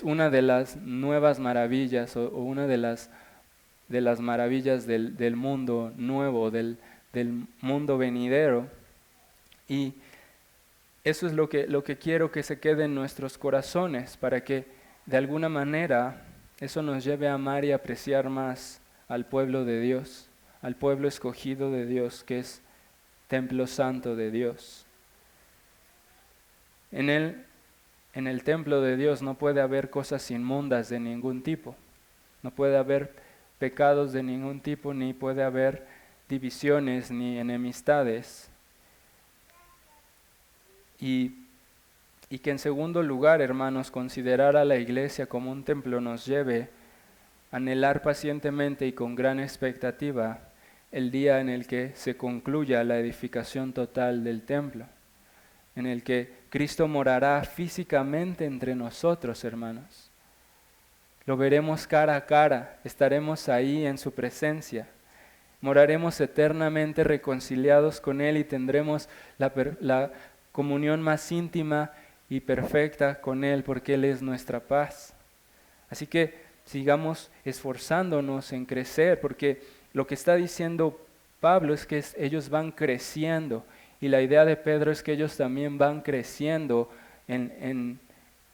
una de las nuevas maravillas o una de las maravillas del mundo nuevo, del mundo venidero. Y eso es lo que quiero que se quede en nuestros corazones, para que de alguna manera eso nos lleve a amar y apreciar más al pueblo de Dios, al pueblo escogido de Dios, que es templo santo de Dios. En el templo de Dios no puede haber cosas inmundas de ningún tipo, no puede haber pecados de ningún tipo, ni puede haber divisiones ni enemistades. Y que en segundo lugar, hermanos, considerar a la iglesia como un templo nos lleve a anhelar pacientemente y con gran expectativa el día en el que se concluya la edificación total del templo, en el que Cristo morará físicamente entre nosotros, hermanos. Lo veremos cara a cara, estaremos ahí en su presencia. Moraremos eternamente reconciliados con Él y tendremos la comunión más íntima y perfecta con Él, porque Él es nuestra paz. Así que sigamos esforzándonos en crecer, porque lo que está diciendo Pablo es que ellos van creciendo, y la idea de Pedro es que ellos también van creciendo en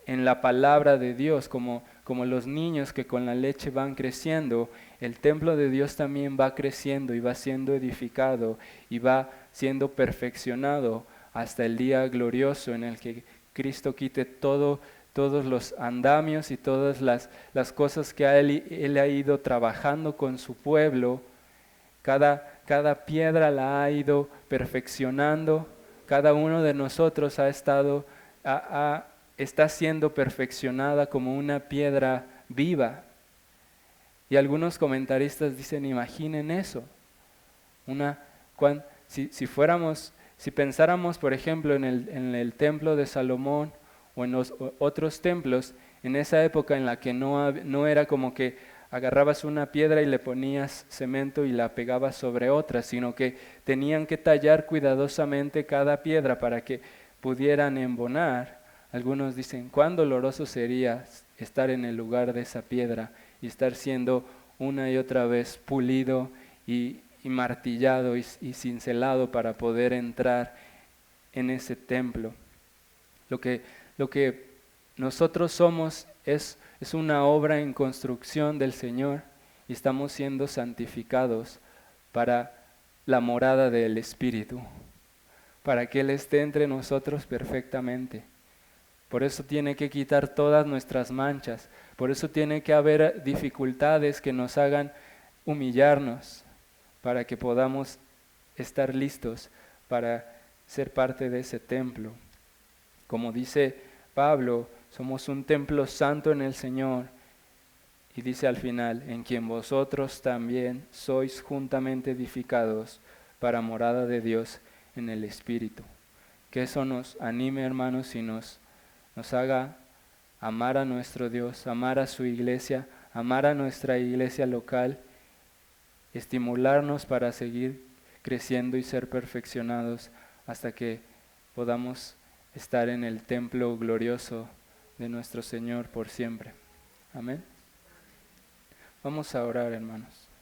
la palabra de Dios, como los niños que con la leche van creciendo. El templo de Dios también va creciendo y va siendo edificado y va siendo perfeccionado hasta el día glorioso en el que Cristo quite todos los andamios y todas las cosas que Él ha ido trabajando con su pueblo. Cada piedra la ha ido perfeccionando, cada uno de nosotros está siendo perfeccionada como una piedra viva. Y algunos comentaristas dicen, imaginen eso. Si pensáramos, por ejemplo, en el templo de Salomón o en los otros templos, en esa época en la que no era como que agarrabas una piedra y le ponías cemento y la pegabas sobre otra, sino que tenían que tallar cuidadosamente cada piedra para que pudieran embonar. Algunos dicen, ¿cuán doloroso sería estar en el lugar de esa piedra y estar siendo una y otra vez pulido y martillado y cincelado para poder entrar en ese templo? Lo que nosotros somos es una obra en construcción del Señor, y estamos siendo santificados para la morada del Espíritu, para que Él esté entre nosotros perfectamente. Por eso tiene que quitar todas nuestras manchas, por eso tiene que haber dificultades que nos hagan humillarnos, para que podamos estar listos para ser parte de ese templo. Como dice Pablo, somos un templo santo en el Señor, y dice al final, en quien vosotros también sois juntamente edificados para morada de Dios en el Espíritu. Que eso nos anime, hermanos, y nos haga amar a nuestro Dios, amar a su iglesia, amar a nuestra iglesia local, estimularnos para seguir creciendo y ser perfeccionados hasta que podamos estar en el templo glorioso de nuestro Señor por siempre. Amén. Vamos a orar, hermanos.